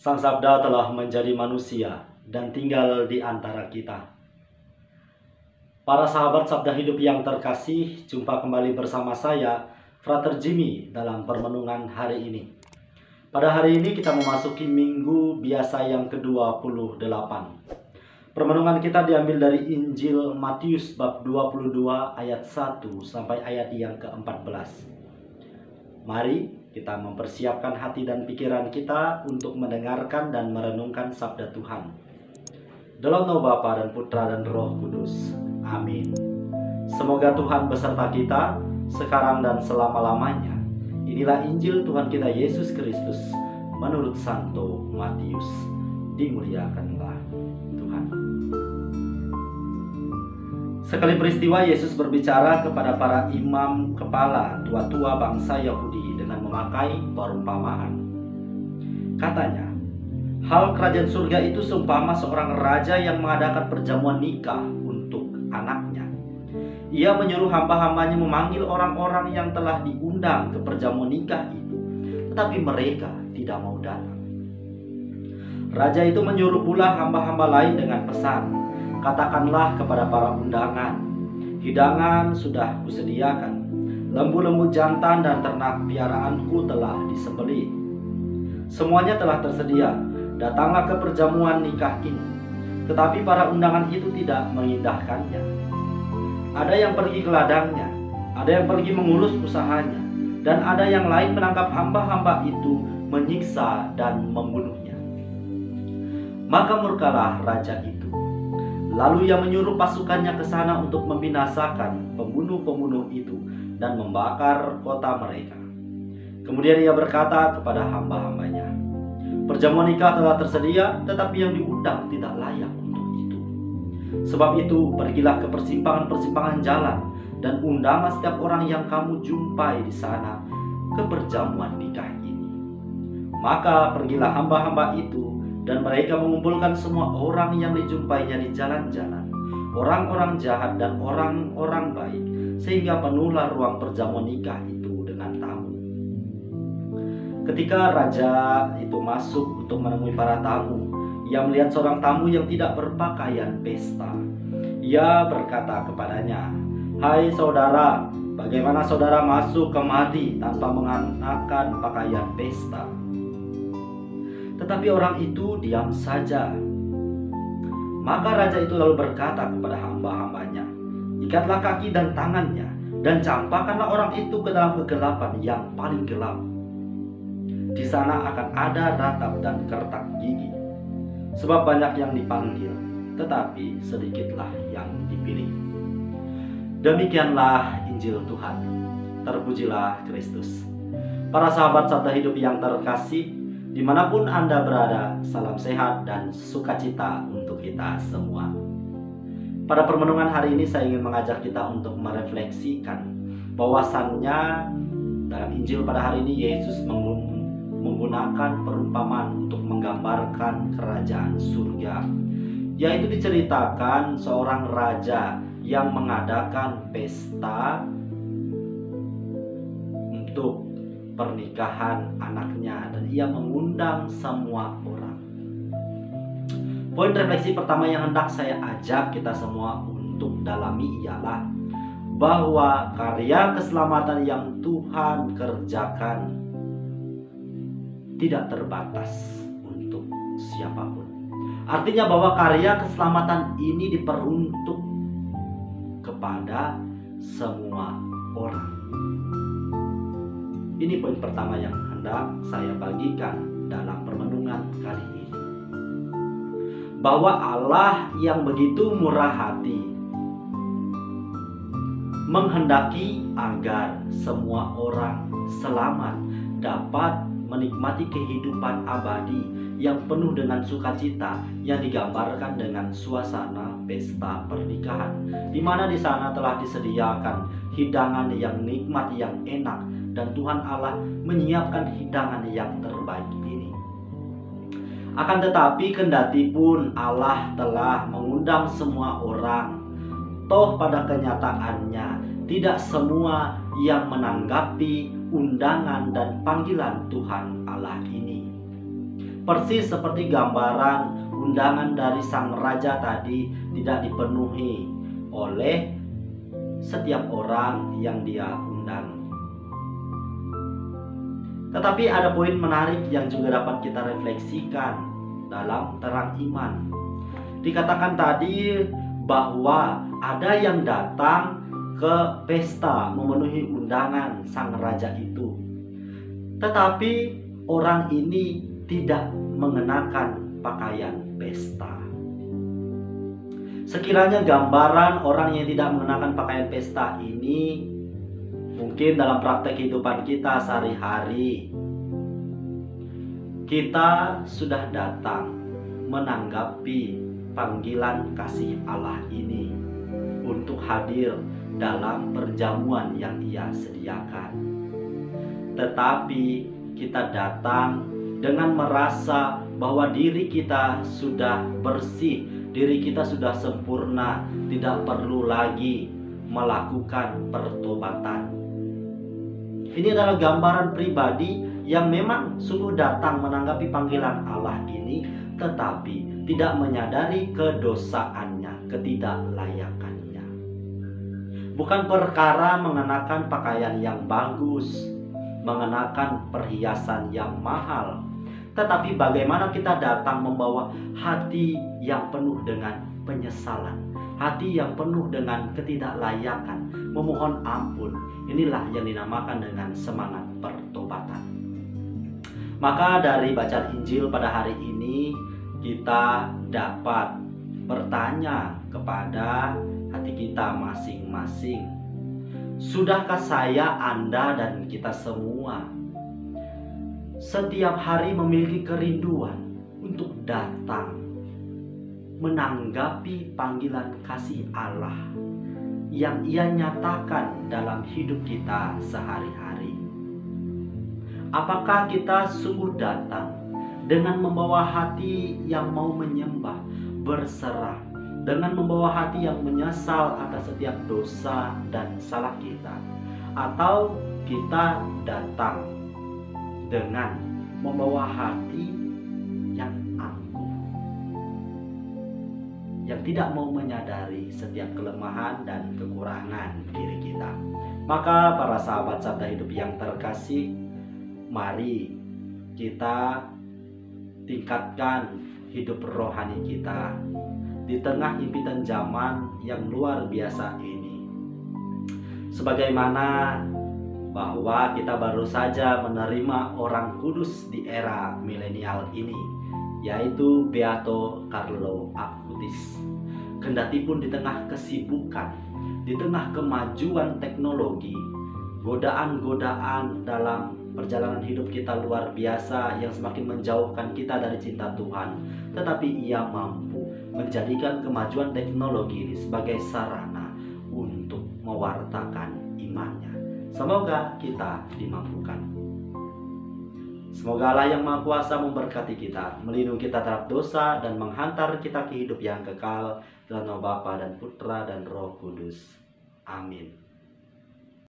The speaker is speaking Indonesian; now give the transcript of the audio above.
Sang Sabda telah menjadi manusia dan tinggal di antara kita. Para sahabat Sabda Hidup yang terkasih, jumpa kembali bersama saya, Frater Jimmy, dalam permenungan hari ini. Pada hari ini kita memasuki minggu biasa yang ke-28. Permenungan kita diambil dari Injil Matius bab 22 ayat 1 sampai ayat yang ke-14. Mari kita mempersiapkan hati dan pikiran kita untuk mendengarkan dan merenungkan sabda Tuhan. Dalam nama Bapa dan Putra dan Roh Kudus. Amin. Semoga Tuhan beserta kita sekarang dan selama-lamanya. Inilah Injil Tuhan kita Yesus Kristus menurut Santo Matius. Dimuliakanlah Tuhan. Sekali peristiwa Yesus berbicara kepada para imam kepala tua-tua bangsa Yahudi dengan memakai perumpamaan. Katanya, hal kerajaan surga itu seumpama seorang raja yang mengadakan perjamuan nikah untuk anaknya. Ia menyuruh hamba-hambanya memanggil orang-orang yang telah diundang ke perjamuan nikah itu, tetapi mereka tidak mau datang. Raja itu menyuruh pula hamba-hamba lain dengan pesan, katakanlah kepada para undangan, hidangan sudah kusediakan, lembu-lembu jantan dan ternak piaraanku telah disembelih. Semuanya telah tersedia, datanglah ke perjamuan nikah ini. Tetapi para undangan itu tidak mengindahkannya. Ada yang pergi ke ladangnya, ada yang pergi mengurus usahanya, dan ada yang lain menangkap hamba-hamba itu, menyiksa dan membunuhnya. Maka murkalah raja itu. Lalu ia menyuruh pasukannya ke sana untuk membinasakan pembunuh-pembunuh itu dan membakar kota mereka. Kemudian ia berkata kepada hamba-hambanya, perjamuan nikah telah tersedia, tetapi yang diundang tidak layak untuk itu. Sebab itu, pergilah ke persimpangan-persimpangan jalan dan undanglah setiap orang yang kamu jumpai di sana ke perjamuan nikah ini. Maka pergilah hamba-hamba itu, dan mereka mengumpulkan semua orang yang dijumpainya di jalan-jalan, orang-orang jahat dan orang-orang baik, sehingga penuhlah ruang perjamuan nikah itu dengan tamu. Ketika raja itu masuk untuk menemui para tamu, ia melihat seorang tamu yang tidak berpakaian pesta. Ia berkata kepadanya, "Hai saudara, bagaimana saudara masuk kemari tanpa mengenakan pakaian pesta?" Tetapi orang itu diam saja. Maka raja itu lalu berkata kepada hamba-hambanya, ikatlah kaki dan tangannya, dan campakkanlah orang itu ke dalam kegelapan yang paling gelap. Di sana akan ada ratap dan kertak gigi. Sebab banyak yang dipanggil, tetapi sedikitlah yang dipilih. Demikianlah Injil Tuhan. Terpujilah Kristus. Para sahabat Sabda Hidup yang terkasih, dimanapun Anda berada, salam sehat dan sukacita untuk kita semua. Pada permenungan hari ini saya ingin mengajak kita untuk merefleksikan bahwasannya dalam Injil pada hari ini Yesus menggunakan perumpamaan untuk menggambarkan kerajaan surga, yaitu diceritakan seorang raja yang mengadakan pesta untuk pernikahan anaknya, dan ia mengundang semua orang. Poin refleksi pertama yang hendak saya ajak kita semua untuk dalami ialah bahwa karya keselamatan yang Tuhan kerjakan tidak terbatas untuk siapapun. Artinya bahwa karya keselamatan ini diperuntuk kepada semua orang. Ini poin pertama yang hendak saya bagikan dalam permenungan kali ini. Bahwa Allah yang begitu murah hati menghendaki agar semua orang selamat dapat menikmati kehidupan abadi yang penuh dengan sukacita yang digambarkan dengan suasana pesta pernikahan, di mana di sana telah disediakan hidangan yang nikmat, yang enak, dan Tuhan Allah menyiapkan hidangan yang terbaik ini. Akan tetapi kendati pun Allah telah mengundang semua orang, toh pada kenyataannya tidak semua yang menanggapi undangan dan panggilan Tuhan Allah ini. Persis seperti gambaran undangan dari sang raja tadi tidak dipenuhi oleh setiap orang yang dia undang. Tetapi ada poin menarik yang juga dapat kita refleksikan dalam terang iman. Dikatakan tadi bahwa ada yang datang ke pesta memenuhi undangan sang raja itu. Tetapi orang ini tidak mengenakan pakaian pesta. Sekiranya gambaran orang yang tidak mengenakan pakaian pesta ini mungkin dalam praktek kehidupan kita sehari-hari, kita sudah datang menanggapi panggilan kasih Allah ini untuk hadir dalam perjamuan yang Ia sediakan. Tetapi kita datang dengan merasa bahwa diri kita sudah bersih, diri kita sudah sempurna, tidak perlu lagi melakukan pertobatan. Ini adalah gambaran pribadi yang memang sungguh datang menanggapi panggilan Allah ini, tetapi tidak menyadari kedosaannya, ketidaklayakannya. Bukan perkara mengenakan pakaian yang bagus, mengenakan perhiasan yang mahal, tetapi bagaimana kita datang membawa hati yang penuh dengan penyesalan, hati yang penuh dengan ketidaklayakan, memohon ampun. Inilah yang dinamakan dengan semangat pertobatan. Maka dari bacaan Injil pada hari ini, kita dapat bertanya kepada hati kita masing-masing. Sudahkah saya, Anda, dan kita semua setiap hari memiliki kerinduan untuk datang menanggapi panggilan kasih Allah yang Ia nyatakan dalam hidup kita sehari-hari? Apakah kita sungguh datang dengan membawa hati yang mau menyembah, berserah, dengan membawa hati yang menyesal atas setiap dosa dan salah kita? Atau kita datang dengan membawa hati yang angkuh, yang tidak mau menyadari setiap kelemahan dan kekurangan diri kita? Maka para sahabat sabda hidup yang terkasih, mari kita tingkatkan hidup rohani kita di tengah himpitan zaman yang luar biasa ini. Sebagaimana bahwa kita baru saja menerima orang kudus di era milenial ini, yaitu Beato Carlo Acutis. Kendatipun di tengah kesibukan, di tengah kemajuan teknologi, godaan-godaan dalam perjalanan hidup kita luar biasa yang semakin menjauhkan kita dari cinta Tuhan, tetapi Ia mampu menjadikan kemajuan teknologi ini sebagai sarana untuk mewartakan imannya. Semoga kita dimampukan. Semoga Allah yang Maha Kuasa memberkati kita, melindungi kita terhadap dosa, dan menghantar kita ke hidup yang kekal dalam nama Bapa dan Putra dan Roh Kudus. Amin.